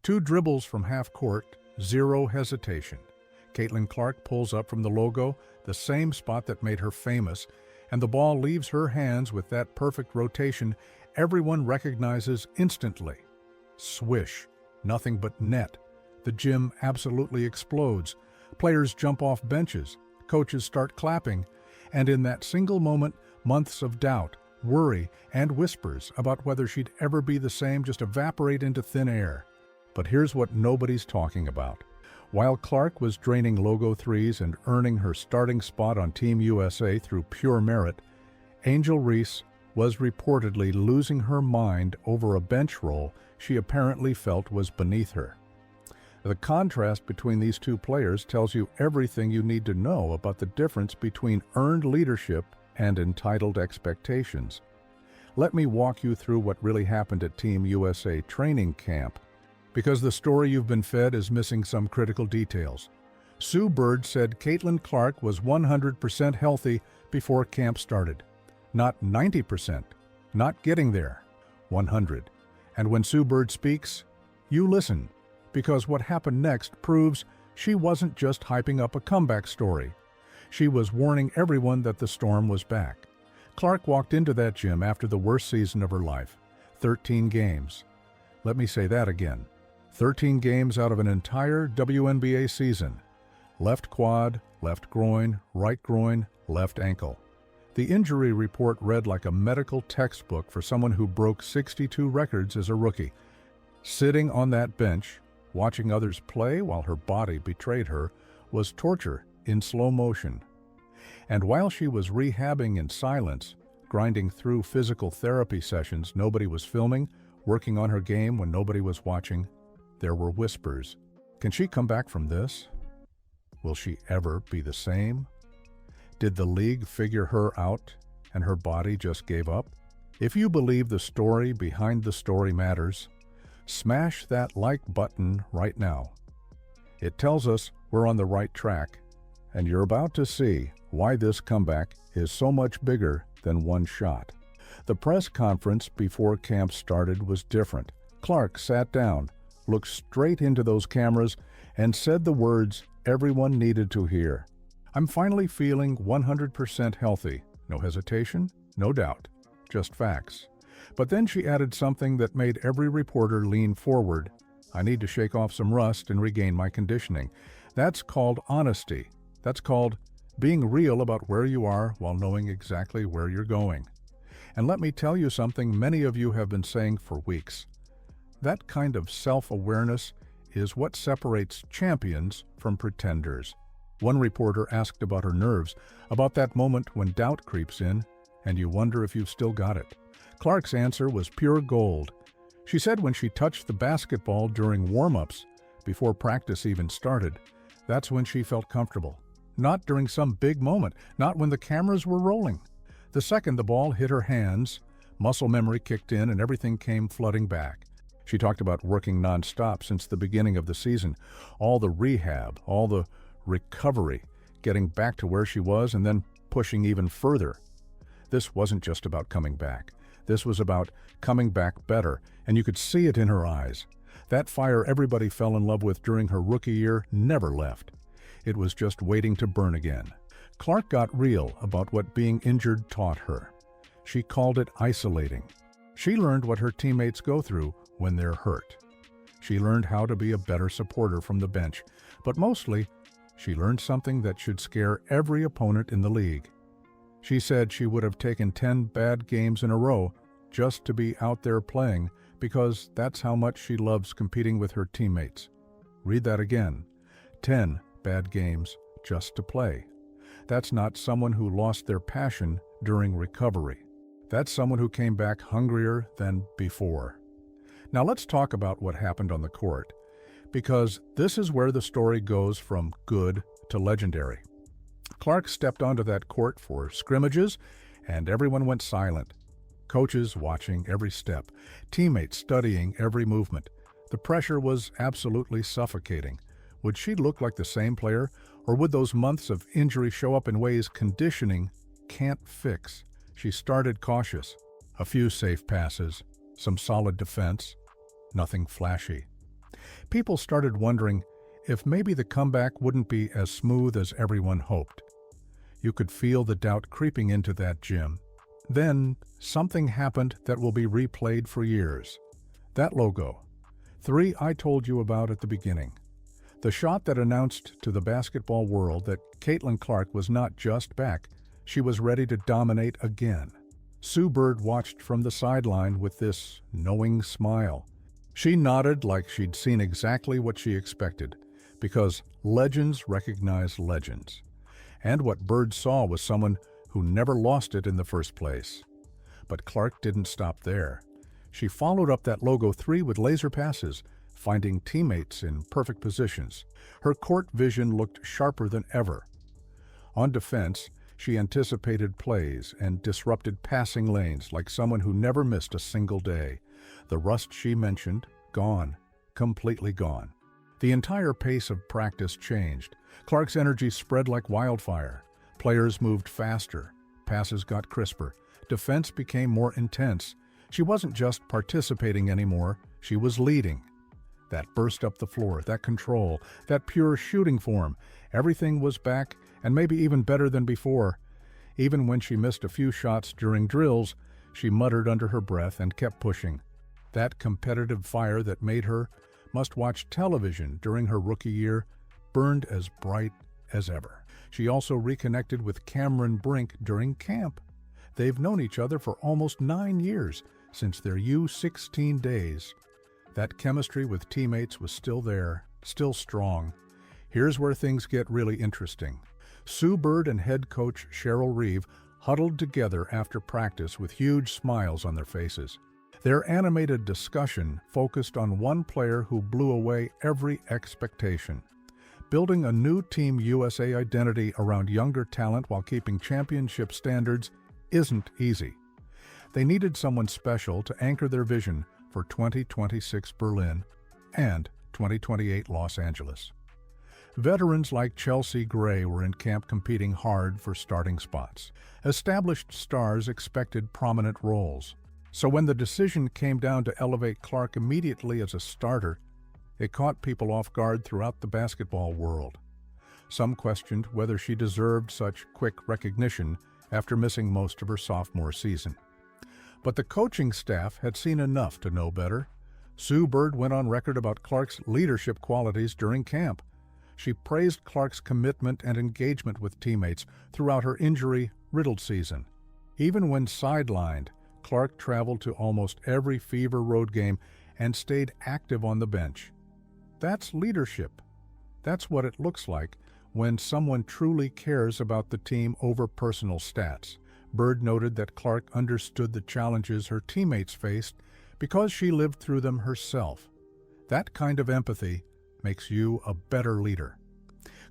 2 dribbles from half court, 0 hesitation. Caitlin Clark pulls up from the logo, the same spot that made her famous, and the ball leaves her hands with that perfect rotation everyone recognizes instantly. Swish, nothing but net. The gym absolutely explodes. Players jump off benches, coaches start clapping, and in that single moment, months of doubt, worry, and whispers about whether she'd ever be the same just evaporate into thin air. But here's what nobody's talking about. While Clark was draining logo threes and earning her starting spot on Team USA through pure merit, Angel Reese was reportedly losing her mind over a bench role she apparently felt was beneath her. The contrast between these two players tells you everything you need to know about the difference between earned leadership and entitled expectations. Let me walk you through what really happened at Team USA training camp, because the story you've been fed is missing some critical details. Sue Bird said Caitlin Clark was 100% healthy before camp started. Not 90%, not getting there, 100. And when Sue Bird speaks, you listen, because what happened next proves she wasn't just hyping up a comeback story. She was warning everyone that the storm was back. Clark walked into that gym after the worst season of her life, 13 games. Let me say that again. 13 games out of an entire WNBA season. Left quad, left groin, right groin, left ankle. The injury report read like a medical textbook for someone who broke 62 records as a rookie. Sitting on that bench, watching others play while her body betrayed her, was torture in slow motion. And while she was rehabbing in silence, grinding through physical therapy sessions nobody was filming, working on her game when nobody was watching, there were whispers. Can she come back from this? Will she ever be the same? Did the league figure her out and her body just gave up? If you believe the story behind the story matters, smash that like button right now. It tells us we're on the right track, and you're about to see why this comeback is so much bigger than one shot. The press conference before camp started was different. Clark sat down, looked straight into those cameras, and said the words everyone needed to hear. I'm finally feeling 100% healthy. No hesitation, no doubt, just facts. But then she added something that made every reporter lean forward. I need to shake off some rust and regain my conditioning. That's called honesty. That's called being real about where you are while knowing exactly where you're going. And let me tell you something many of you have been saying for weeks. That kind of self-awareness is what separates champions from pretenders. One reporter asked about her nerves, about that moment when doubt creeps in, and you wonder if you've still got it. Clark's answer was pure gold. She said when she touched the basketball during warm-ups, before practice even started, that's when she felt comfortable. Not during some big moment, not when the cameras were rolling. The second the ball hit her hands, muscle memory kicked in and everything came flooding back. She talked about working nonstop since the beginning of the season, all the rehab, all the recovery, getting back to where she was and then pushing even further. This wasn't just about coming back. This was about coming back better, and you could see it in her eyes. That fire everybody fell in love with during her rookie year never left. It was just waiting to burn again. Clark got real about what being injured taught her. She called it isolating. She learned what her teammates go through when they're hurt. She learned how to be a better supporter from the bench, but mostly, she learned something that should scare every opponent in the league. She said she would have taken 10 bad games in a row just to be out there playing because that's how much she loves competing with her teammates. Read that again. 10 bad games just to play. That's not someone who lost their passion during recovery. That's someone who came back hungrier than before. Now let's talk about what happened on the court, because this is where the story goes from good to legendary. Clark stepped onto that court for scrimmages, and everyone went silent. Coaches watching every step, teammates studying every movement. The pressure was absolutely suffocating. Would she look like the same player, or would those months of injury show up in ways conditioning can't fix? She started cautious. A few safe passes, some solid defense, nothing flashy. People started wondering if maybe the comeback wouldn't be as smooth as everyone hoped. You could feel the doubt creeping into that gym. Then, something happened that will be replayed for years. That logo. 3 I told you about at the beginning. The shot that announced to the basketball world that Caitlin Clark was not just back, she was ready to dominate again. Sue Bird watched from the sideline with this knowing smile. She nodded like she'd seen exactly what she expected, because legends recognize legends. And what Bird saw was someone who never lost it in the first place. But Clark didn't stop there. She followed up that logo 3 with laser passes, finding teammates in perfect positions. Her court vision looked sharper than ever. On defense, she anticipated plays and disrupted passing lanes like someone who never missed a single day. The rust she mentioned, gone, completely gone. The entire pace of practice changed. Clark's energy spread like wildfire. Players moved faster. Passes got crisper. Defense became more intense. She wasn't just participating anymore, she was leading. That burst up the floor, that control, that pure shooting form, everything was back and maybe even better than before. Even when she missed a few shots during drills, she muttered under her breath and kept pushing. That competitive fire that made her must-watch television during her rookie year burned as bright as ever. She also reconnected with Cameron Brink during camp. They've known each other for almost 9 years, since their U16 days. That chemistry with teammates was still there, still strong. Here's where things get really interesting. Sue Bird and head coach Cheryl Reeve huddled together after practice with huge smiles on their faces. Their animated discussion focused on one player who blew away every expectation. Building a new Team USA identity around younger talent while keeping championship standards isn't easy. They needed someone special to anchor their vision for 2026 Berlin and 2028 Los Angeles. Veterans like Chelsea Gray were in camp competing hard for starting spots. Established stars expected prominent roles. So when the decision came down to elevate Clark immediately as a starter, it caught people off guard throughout the basketball world. Some questioned whether she deserved such quick recognition after missing most of her sophomore season. But the coaching staff had seen enough to know better. Sue Bird went on record about Clark's leadership qualities during camp. She praised Clark's commitment and engagement with teammates throughout her injury-riddled season. Even when sidelined, Clark traveled to almost every Fever road game and stayed active on the bench. That's leadership. That's what it looks like when someone truly cares about the team over personal stats. Bird noted that Clark understood the challenges her teammates faced because she lived through them herself. That kind of empathy makes you a better leader.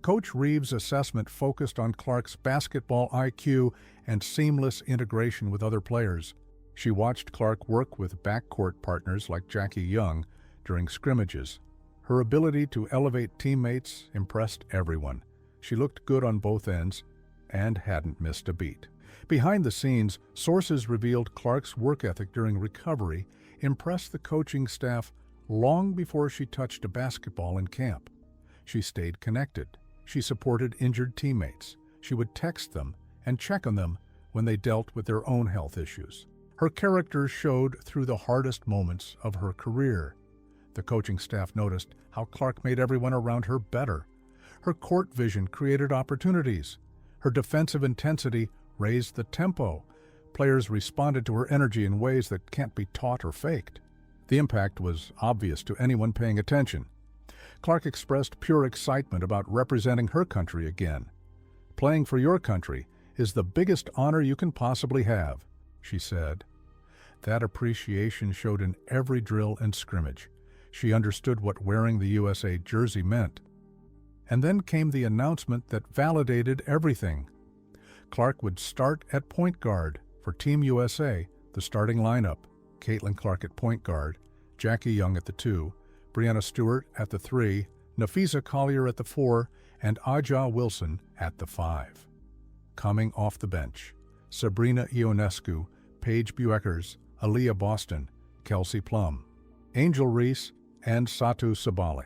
Coach Reeves' assessment focused on Clark's basketball IQ and seamless integration with other players. She watched Clark work with backcourt partners like Jackie Young during scrimmages. Her ability to elevate teammates impressed everyone. She looked good on both ends and hadn't missed a beat. Behind the scenes, sources revealed Clark's work ethic during recovery impressed the coaching staff long before she touched a basketball in camp. She stayed connected. She supported injured teammates. She would text them and check on them when they dealt with their own health issues. Her character showed through the hardest moments of her career. The coaching staff noticed how Clark made everyone around her better. Her court vision created opportunities. Her defensive intensity raised the tempo. Players responded to her energy in ways that can't be taught or faked. The impact was obvious to anyone paying attention. Clark expressed pure excitement about representing her country again. "Playing for your country is the biggest honor you can possibly have," she said. That appreciation showed in every drill and scrimmage. She understood what wearing the USA jersey meant. And then came the announcement that validated everything. Clark would start at point guard for Team USA, the starting lineup: Caitlin Clark at point guard, Jackie Young at the 2, Brianna Stewart at the 3, Nafisa Collier at the 4, and Aja Wilson at the 5. Coming off the bench, Sabrina Ionescu, Paige Bueckers, Aaliyah Boston, Kelsey Plum, Angel Reese, and Satu Sabali.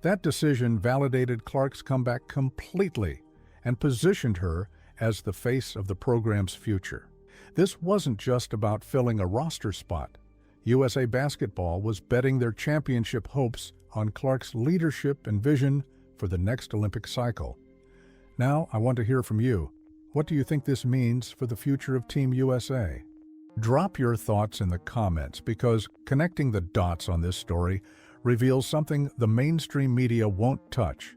That decision validated Clark's comeback completely and positioned her as the face of the program's future. This wasn't just about filling a roster spot. USA Basketball was betting their championship hopes on Clark's leadership and vision for the next Olympic cycle. Now, I want to hear from you. What do you think this means for the future of Team USA? Drop your thoughts in the comments because connecting the dots on this story reveals something the mainstream media won't touch.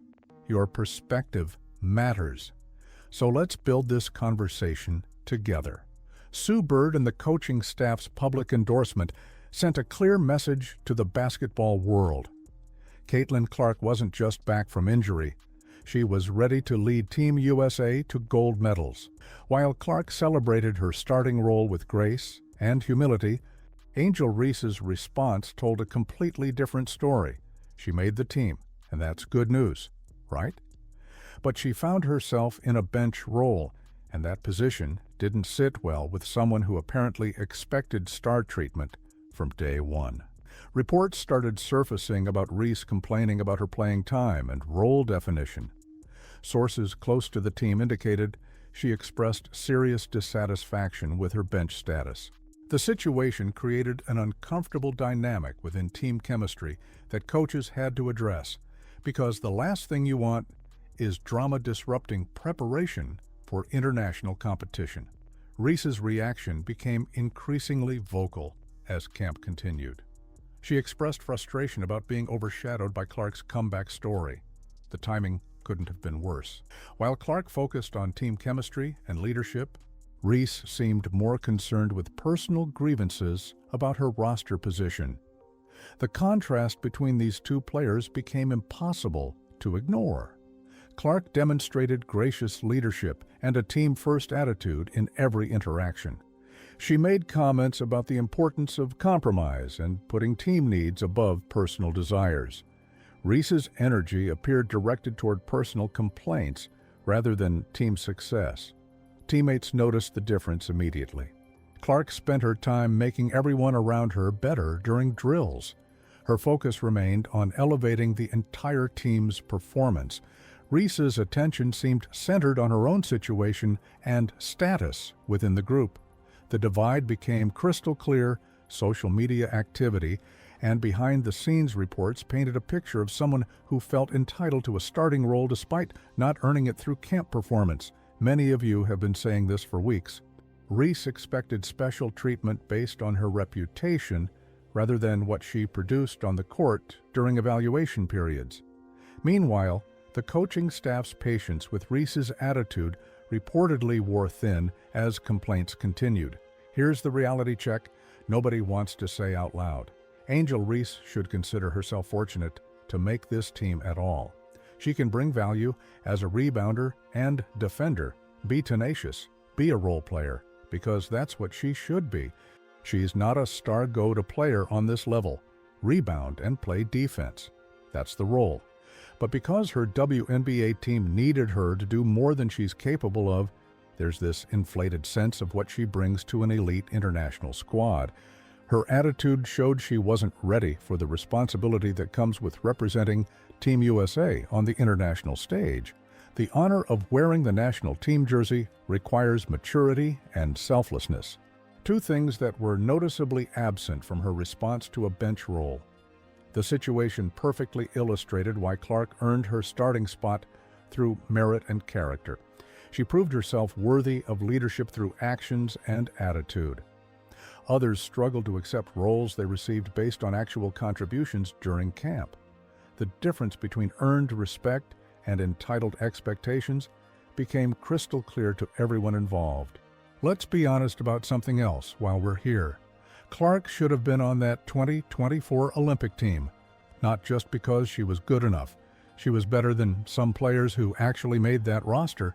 Your perspective matters. So let's build this conversation together. Sue Bird and the coaching staff's public endorsement sent a clear message to the basketball world. Caitlin Clark wasn't just back from injury. She was ready to lead Team USA to gold medals. While Clark celebrated her starting role with grace and humility, Angel Reese's response told a completely different story. She made the team, and that's good news, right? But she found herself in a bench role, and that position didn't sit well with someone who apparently expected star treatment from day one. Reports started surfacing about Reese complaining about her playing time and role definition. Sources close to the team indicated she expressed serious dissatisfaction with her bench status. The situation created an uncomfortable dynamic within team chemistry that coaches had to address, because the last thing you want is drama-disrupting preparation for international competition. Reese's reaction became increasingly vocal as camp continued. She expressed frustration about being overshadowed by Clark's comeback story. The timing couldn't have been worse. While Clark focused on team chemistry and leadership, Reese seemed more concerned with personal grievances about her roster position. The contrast between these two players became impossible to ignore. Clark demonstrated gracious leadership and a team-first attitude in every interaction. She made comments about the importance of compromise and putting team needs above personal desires. Reese's energy appeared directed toward personal complaints rather than team success. Teammates noticed the difference immediately. Clark spent her time making everyone around her better during drills. Her focus remained on elevating the entire team's performance. Reese's attention seemed centered on her own situation and status within the group. The divide became crystal clear. Social media activity and behind-the-scenes reports painted a picture of someone who felt entitled to a starting role despite not earning it through camp performance. Many of you have been saying this for weeks. Reese expected special treatment based on her reputation rather than what she produced on the court during evaluation periods. Meanwhile, the coaching staff's patience with Reese's attitude reportedly wore thin as complaints continued. Here's the reality check nobody wants to say out loud. Angel Reese should consider herself fortunate to make this team at all. She can bring value as a rebounder and defender, be tenacious, be a role player, because that's what she should be. She's not a star go-to player on this level. Rebound and play defense. That's the role. But because her WNBA team needed her to do more than she's capable of, there's this inflated sense of what she brings to an elite international squad. Her attitude showed she wasn't ready for the responsibility that comes with representing Team USA on the international stage. The honor of wearing the national team jersey requires maturity and selflessness, two things that were noticeably absent from her response to a bench role. The situation perfectly illustrated why Clark earned her starting spot through merit and character. She proved herself worthy of leadership through actions and attitude. Others struggled to accept roles they received based on actual contributions during camp. The difference between earned respect and entitled expectations became crystal clear to everyone involved. Let's be honest about something else while we're here. Clark should have been on that 2024 Olympic team, not just because she was good enough. She was better than some players who actually made that roster,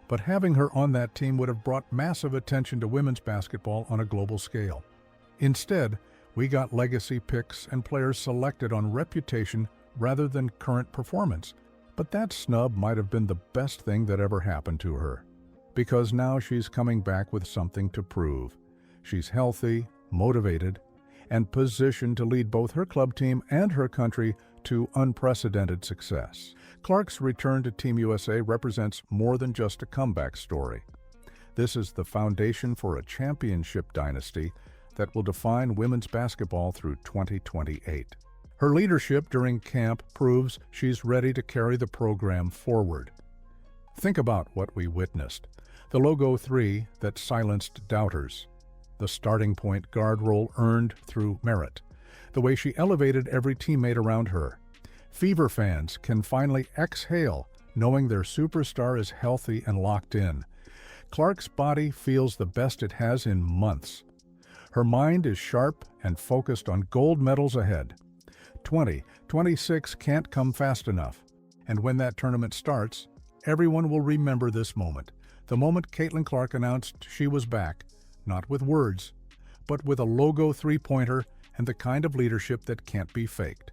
but having her on that team would have brought massive attention to women's basketball on a global scale. Instead, we got legacy picks and players selected on reputation rather than current performance. But that snub might have been the best thing that ever happened to her, because now she's coming back with something to prove. She's healthy, motivated, and positioned to lead both her club team and her country to unprecedented success. Clark's return to Team USA represents more than just a comeback story. This is the foundation for a championship dynasty that will define women's basketball through 2028. Her leadership during camp proves she's ready to carry the program forward. Think about what we witnessed. The Logo 3 that silenced doubters. The starting point guard role earned through merit. The way she elevated every teammate around her. Fever fans can finally exhale knowing their superstar is healthy and locked in. Clark's body feels the best it has in months. Her mind is sharp and focused on gold medals ahead. 2026 can't come fast enough. And when that tournament starts, everyone will remember this moment. The moment Caitlin Clark announced she was back, not with words, but with a Logo three-pointer and the kind of leadership that can't be faked.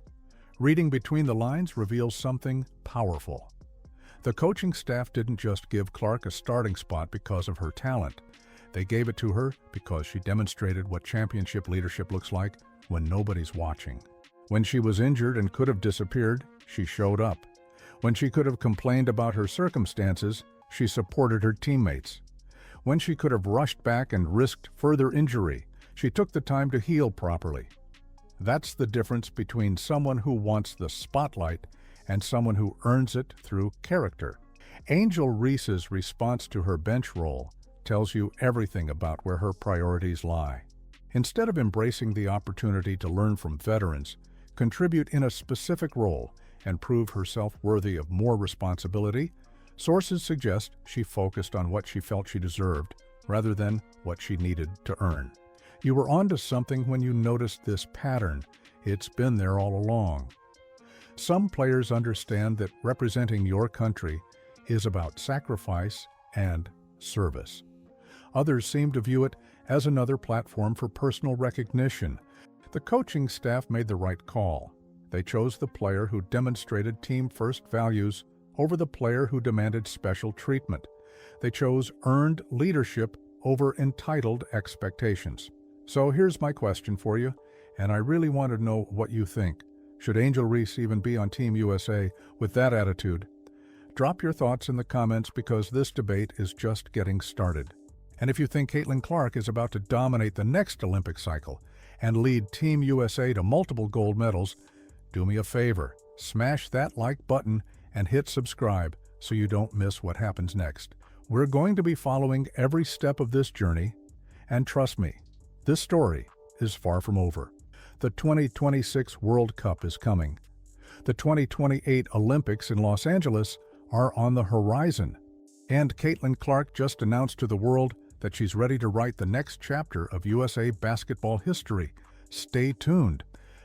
Reading between the lines reveals something powerful. The coaching staff didn't just give Clark a starting spot because of her talent. They gave it to her because she demonstrated what championship leadership looks like when nobody's watching. When she was injured and could have disappeared, she showed up. When she could have complained about her circumstances, she supported her teammates. When she could have rushed back and risked further injury, she took the time to heal properly. That's the difference between someone who wants the spotlight and someone who earns it through character. Angel Reese's response to her bench role tells you everything about where her priorities lie. Instead of embracing the opportunity to learn from veterans, contribute in a specific role, and prove herself worthy of more responsibility, sources suggest she focused on what she felt she deserved rather than what she needed to earn. You were onto something when you noticed this pattern. It's been there all along. Some players understand that representing your country is about sacrifice and service. Others seem to view it as another platform for personal recognition. The coaching staff made the right call. They chose the player who demonstrated team-first values over the player who demanded special treatment. They chose earned leadership over entitled expectations. So here's my question for you, and I really want to know what you think. Should Angel Reese even be on Team USA with that attitude? Drop your thoughts in the comments because this debate is just getting started. And if you think Caitlin Clark is about to dominate the next Olympic cycle and lead Team USA to multiple gold medals, do me a favor, smash that like button and hit subscribe so you don't miss what happens next. We're going to be following every step of this journey, and trust me, this story is far from over. The 2026 World Cup is coming. The 2028 Olympics in Los Angeles are on the horizon. And Caitlin Clark just announced to the world that she's ready to write the next chapter of USA basketball history. Stay tuned,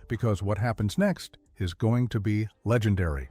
because what happens next is going to be legendary.